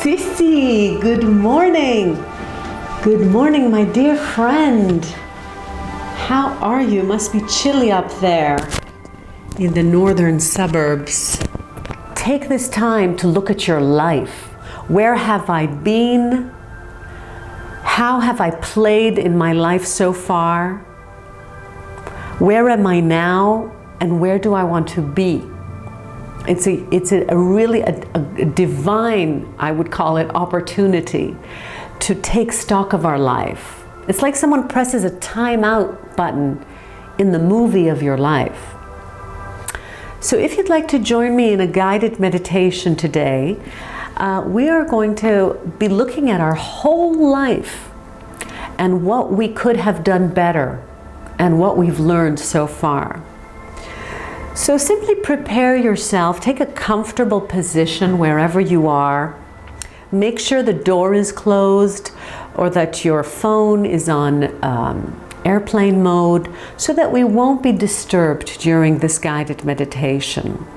Sissy, good morning. Good morning, my dear friend. How are you? Must be chilly up there in the northern suburbs. Take this time to look at your life. Where have I been? How have I played in my life so far? Where am I now? And where do I want to be? It's a really divine, I would call it, opportunity to take stock of our life. It's like someone presses a time out button in the movie of your life. So if you'd like to join me in a guided meditation today, we are going to be looking at our whole life and what we could have done better and what we've learned so far. So simply prepare yourself, take a comfortable position wherever you are. Make sure the door is closed or that your phone is on airplane mode so that we won't be disturbed during this guided meditation.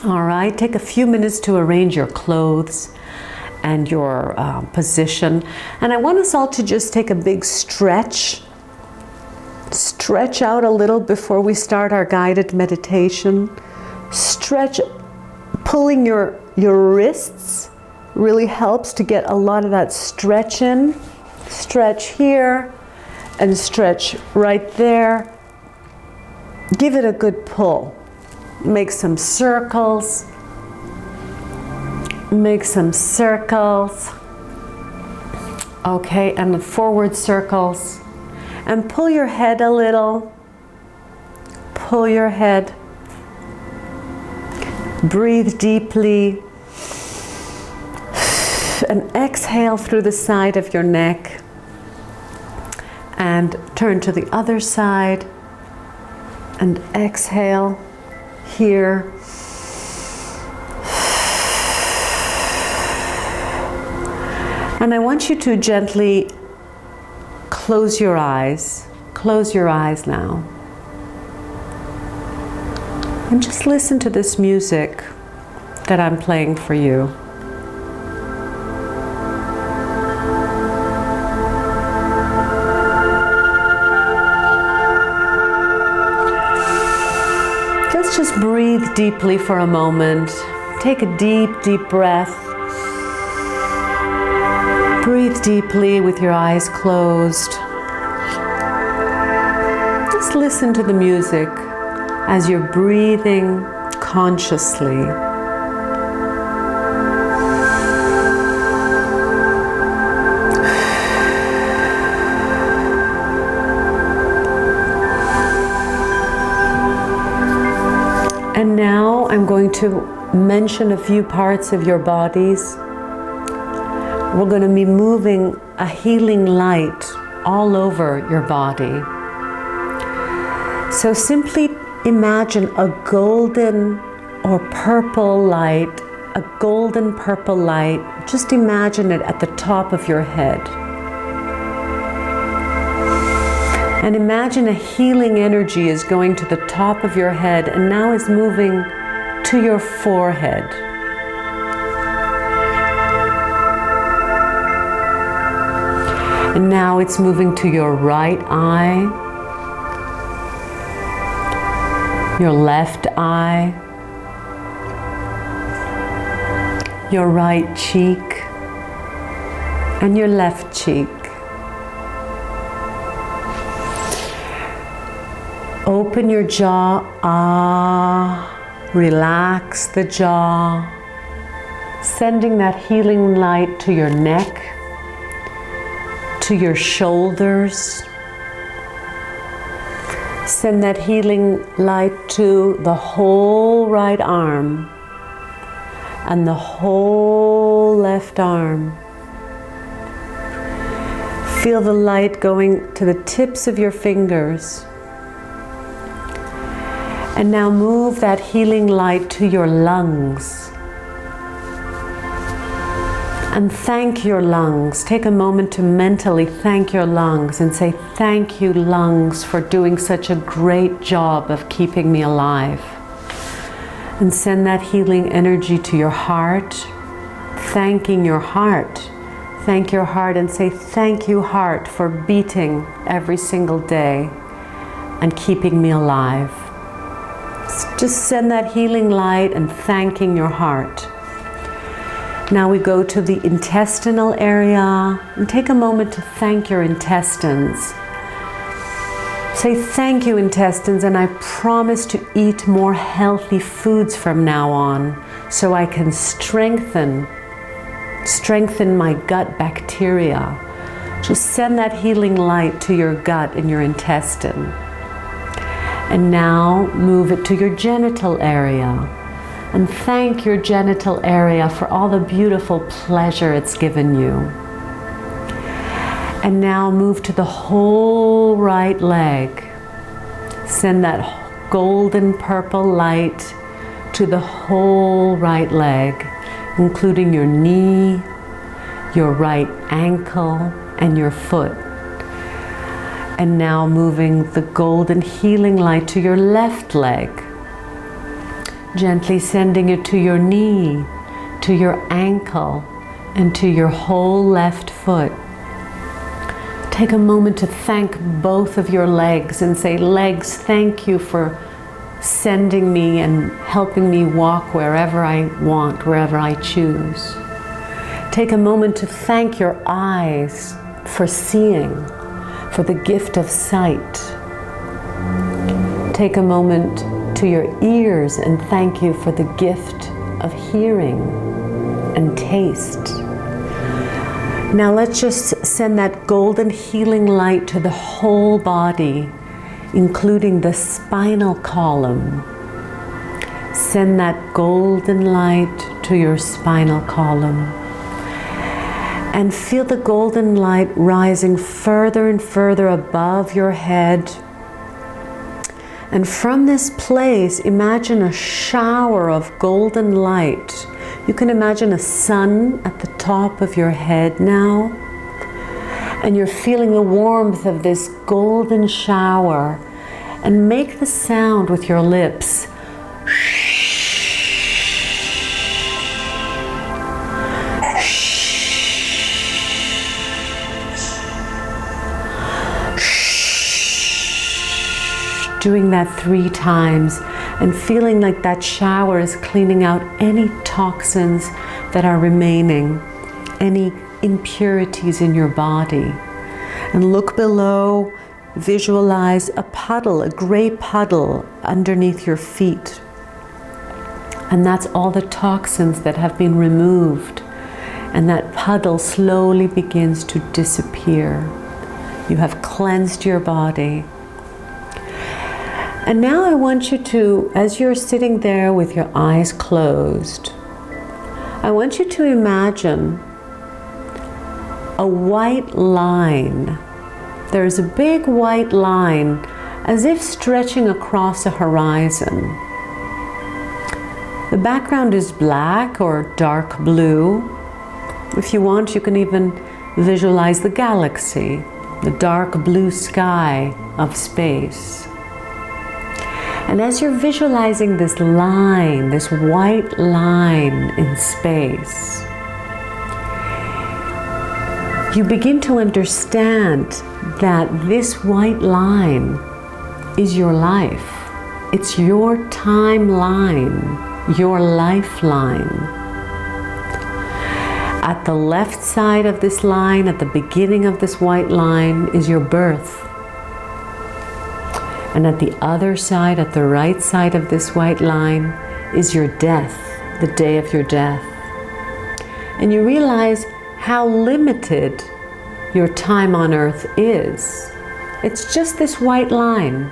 All right, take a few minutes to arrange your clothes and your position. And I want us all to just take a big stretch. Stretch out a little before we start our guided meditation. Stretch, pulling your wrists really helps to get a lot of that stretch in. Stretch here and stretch right there. Give it a good pull. Make some circles. Make some circles. Okay, and the forward circles. And pull your head a little. Pull your head. Breathe deeply. And exhale through the side of your neck. And turn to the other side. And exhale here. And I want you to gently close your eyes. Close your eyes now. And just listen to this music that I'm playing for you. Let's just breathe deeply for a moment. Take a deep, deep breath. Breathe deeply with your eyes closed. Just listen to the music as you're breathing consciously. And now I'm going to mention a few parts of your bodies. We're going to be moving a healing light all over your body. So simply imagine a golden or purple light, a golden purple light. Just imagine it at the top of your head. And imagine a healing energy is going to the top of your head and now is moving to your forehead. And now it's moving to your right eye, your left eye, your right cheek, and your left cheek. Open your jaw, relax the jaw, sending that healing light to your neck, to your shoulders. Send that healing light to the whole right arm and the whole left arm. Feel the light going to the tips of your fingers. And now move that healing light to your lungs. And thank your lungs. Take a moment to mentally thank your lungs and say, thank you, lungs, for doing such a great job of keeping me alive. And send that healing energy to your heart. thanking your heart. Thank your heart and say, thank you, heart, for beating every single day and keeping me alive. Just send that healing light and thanking your heart. Now we go to the intestinal area and take a moment to thank your intestines. Say, thank you, intestines, and I promise to eat more healthy foods from now on so I can strengthen my gut bacteria. Just send that healing light to your gut and your intestine. And now move it to your genital area. And thank your genital area for all the beautiful pleasure it's given you. And now move to the whole right leg. Send that golden purple light to the whole right leg, including your knee, your right ankle, and your foot. And now moving the golden healing light to your left leg. Gently sending it to your knee, to your ankle, and to your whole left foot. Take a moment to thank both of your legs and say, legs, thank you for sending me and helping me walk wherever I want, wherever I choose. Take a moment to thank your eyes for seeing, for the gift of sight. Take a moment to your ears and thank you for the gift of hearing and taste. Now let's just send that golden healing light to the whole body, including the spinal column. Send that golden light to your spinal column. And feel the golden light rising further and further above your head. And from this place, imagine a shower of golden light. You can imagine a sun at the top of your head now. And you're feeling the warmth of this golden shower. And make the sound with your lips. Doing that 3 times and feeling like that shower is cleaning out any toxins that are remaining, any impurities in your body. And look below, visualize a puddle, a gray puddle underneath your feet. And that's all the toxins that have been removed. And that puddle slowly begins to disappear. You have cleansed your body. And now I want you to, as you're sitting there with your eyes closed, I want you to imagine a white line. There's a big white line as if stretching across a horizon. The background is black or dark blue. If you want, you can even visualize the galaxy, the dark blue sky of space. And as you're visualizing this line, this white line in space, you begin to understand that this white line is your life. It's your timeline, your lifeline. At the left side of this line, at the beginning of this white line, is your birth. And at the other side, at the right side of this white line, is your death, the day of your death. And you realize how limited your time on earth is. It's just this white line.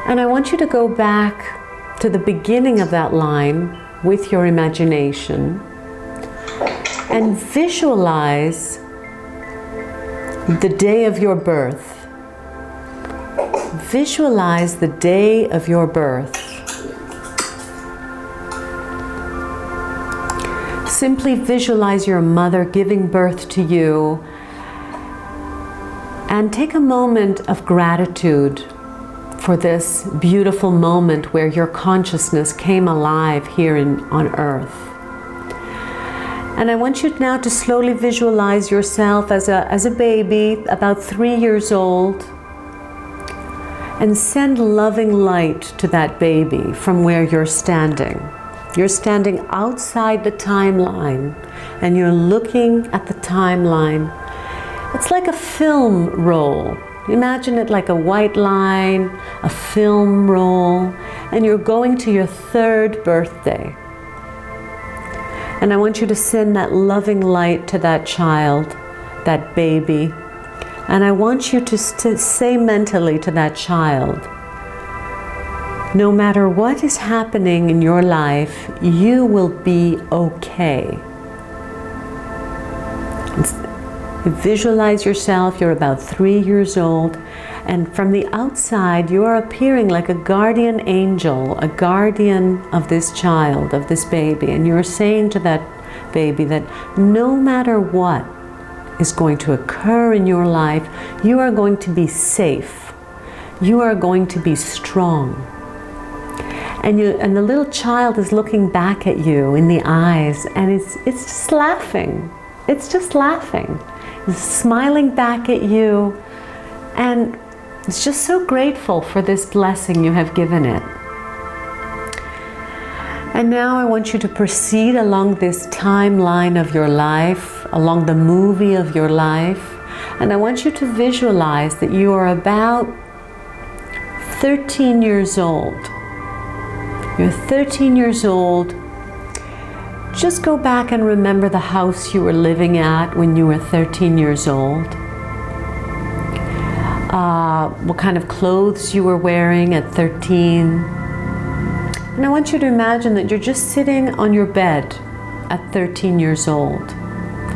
And I want you to go back to the beginning of that line with your imagination and visualize the day of your birth. Visualize the day of your birth. Simply visualize your mother giving birth to you and take a moment of gratitude for this beautiful moment where your consciousness came alive here on earth. And I want you now to slowly visualize yourself as a baby, about 3 years old, and send loving light to that baby from where you're standing. You're standing outside the timeline and you're looking at the timeline. It's like a film roll. Imagine it like a white line, a film roll, and you're going to your 3rd birthday. And I want you to send that loving light to that child, that baby. And I want you to say mentally to that child, no matter what is happening in your life, you will be okay. Visualize yourself, you're about 3 years old, and from the outside you are appearing like a guardian angel, a guardian of this child, of this baby, and you're saying to that baby that no matter what is going to occur in your life, you are going to be safe, you are going to be strong. And the little child is looking back at you in the eyes, and it's just laughing. It's just laughing. It's smiling back at you, and it's just so grateful for this blessing you have given it. And now I want you to proceed along this timeline of your life, along the movie of your life, and I want you to visualize that you are about 13 years old. You're 13 years old. Just go back and remember the house you were living at when you were 13 years old. What kind of clothes you were wearing at 13. And I want you to imagine that you're just sitting on your bed at 13 years old.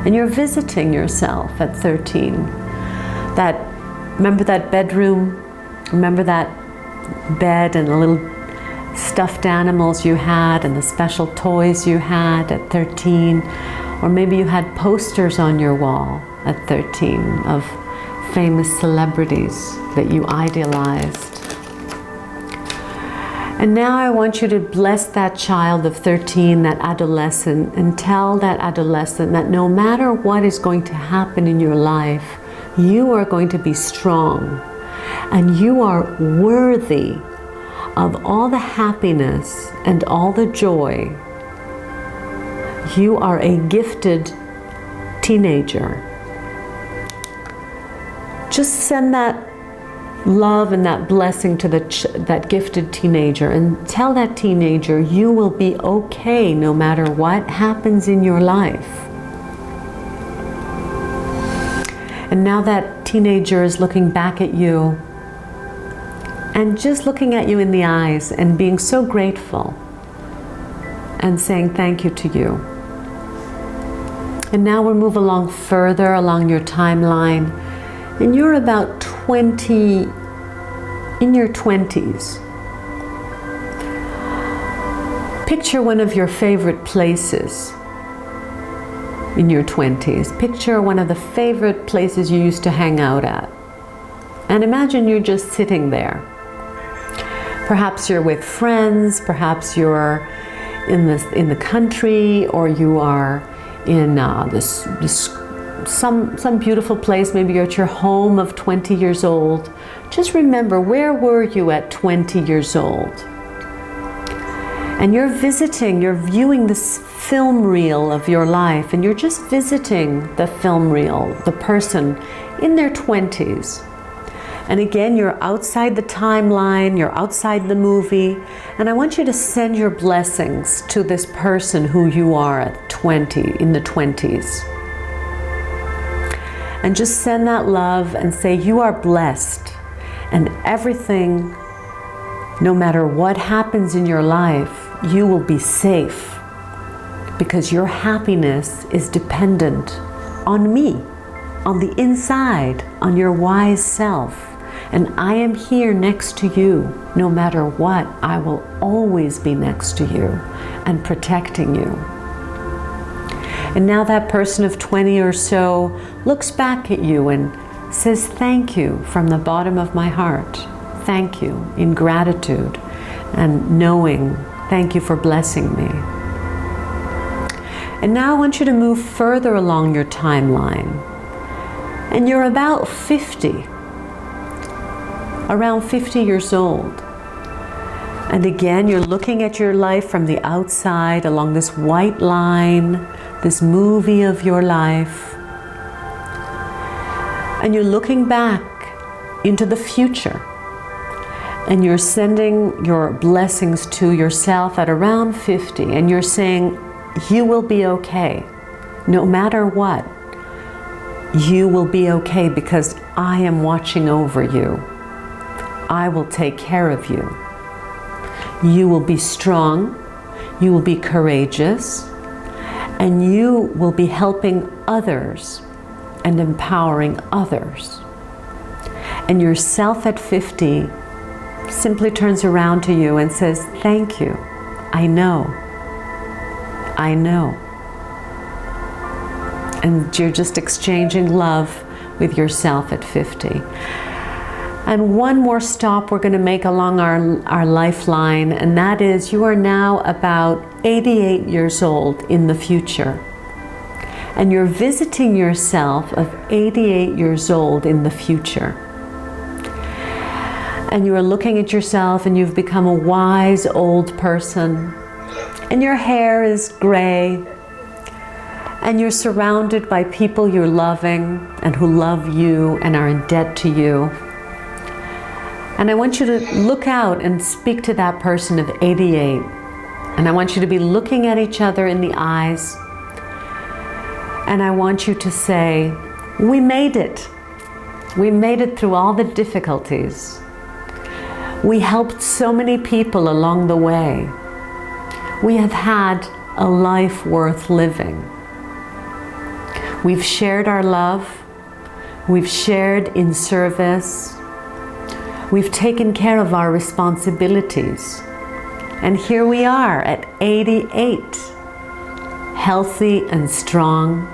And you're visiting yourself at 13. Remember that bedroom? Remember that bed and the little stuffed animals you had and the special toys you had at 13, or maybe you had posters on your wall at 13 of famous celebrities that you idealized. And now I want you to bless that child of 13, that adolescent, and tell that adolescent that no matter what is going to happen in your life, you are going to be strong and you are worthy of all the happiness and all the joy. You are a gifted teenager. Just send that love and that blessing to that gifted teenager, and tell that teenager you will be okay no matter what happens in your life. And now that teenager is looking back at you and just looking at you in the eyes and being so grateful and saying thank you to you. And now we'll move along further along your timeline, and you're about 20, in your 20s. Picture one of your favorite places in your 20s. Picture one of the favorite places you used to hang out at. And imagine you're just sitting there. Perhaps you're with friends, perhaps you're in the country, or you are in some beautiful place. Maybe you're at your home of 20 years old. Just remember, where were you at 20 years old? And you're viewing this film reel of your life, and you're just visiting the film reel, the person in their 20s. And again, you're outside the timeline, you're outside the movie, and I want you to send your blessings to this person who you are at 20, in the 20s. And just send that love and say you are blessed, and everything, no matter what happens in your life, you will be safe, because your happiness is dependent on me, on the inside, on your wise self. And I am here next to you. No matter what, I will always be next to you and protecting you. And now that person of 20 or so looks back at you and says thank you from the bottom of my heart. Thank you, in gratitude and knowing, thank you for blessing me. And now I want you to move further along your timeline. And you're about 50, around 50 years old. And again, you're looking at your life from the outside along this white line, this movie of your life. And you're looking back into the future. And you're sending your blessings to yourself at around 50. And you're saying, you will be okay, no matter what. You will be okay because I am watching over you. I will take care of you. You will be strong, you will be courageous, and you will be helping others and empowering others. And yourself at 50 simply turns around to you and says, thank you, I know. I know. And you're just exchanging love with yourself at 50. And one more stop we're going to make along our lifeline, and that is you are now about 88 years old in the future. And you're visiting yourself of 88 years old in the future. And you are looking at yourself and you've become a wise old person. And your hair is gray. And you're surrounded by people you're loving and who love you and are in debt to you. And I want you to look out and speak to that person of 88. And I want you to be looking at each other in the eyes. And I want you to say, we made it. We made it through all the difficulties. We helped so many people along the way. We have had a life worth living. We've shared our love. We've shared in service. We've taken care of our responsibilities. And here we are at 88, healthy and strong,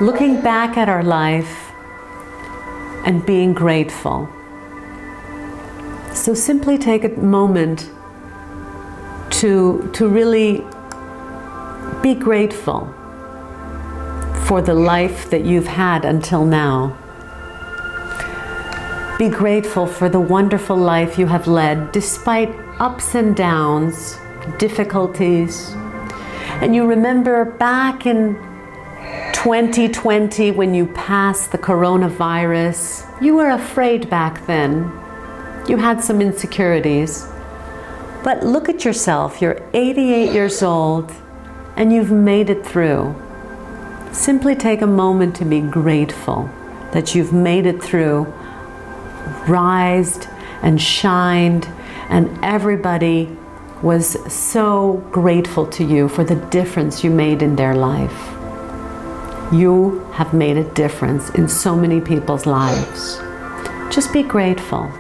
looking back at our life and being grateful. So simply take a moment to really be grateful for the life that you've had until now. Be grateful for the wonderful life you have led despite ups and downs, difficulties. And you remember back in 2020 when you passed the coronavirus, you were afraid back then. You had some insecurities. But look at yourself, you're 88 years old and you've made it through. Simply take a moment to be grateful that you've made it through, rised and shined, and everybody was so grateful to you for the difference you made in their life. You have made a difference in so many people's lives. Just be grateful.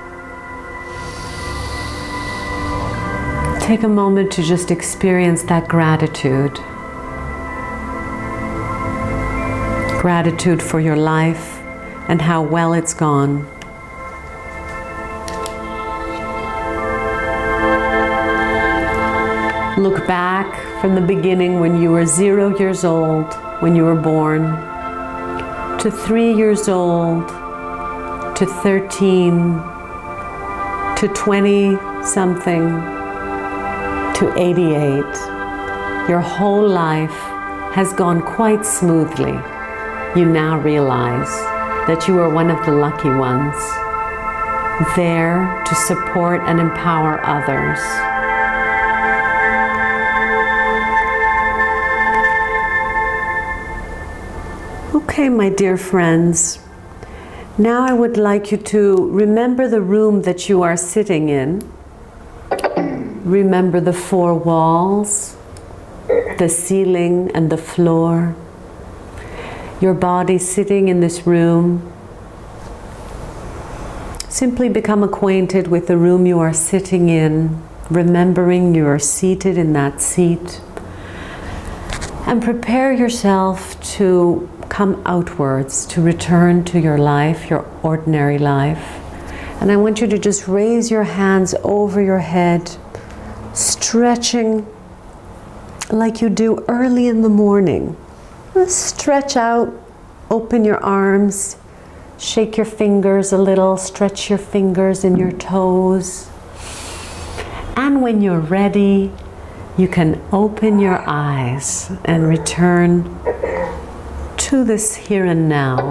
Take a moment to just experience that gratitude. Gratitude for your life and how well it's gone. Look back from the beginning when you were 0 years old, when you were born, to 3 years old, to 13, to 20-something, to 88. Your whole life has gone quite smoothly. You now realize that you are one of the lucky ones, there to support and empower others. Okay, my dear friends, now I would like you to remember the room that you are sitting in. Remember the four walls, the ceiling and the floor. Your body sitting in this room. Simply become acquainted with the room you are sitting in, remembering you are seated in that seat. And prepare yourself to come outwards, to return to your life, your ordinary life. And I want you to just raise your hands over your head, stretching like you do early in the morning. Stretch out, open your arms, shake your fingers a little, stretch your fingers and your toes. And when you're ready, you can open your eyes and return to this here and now.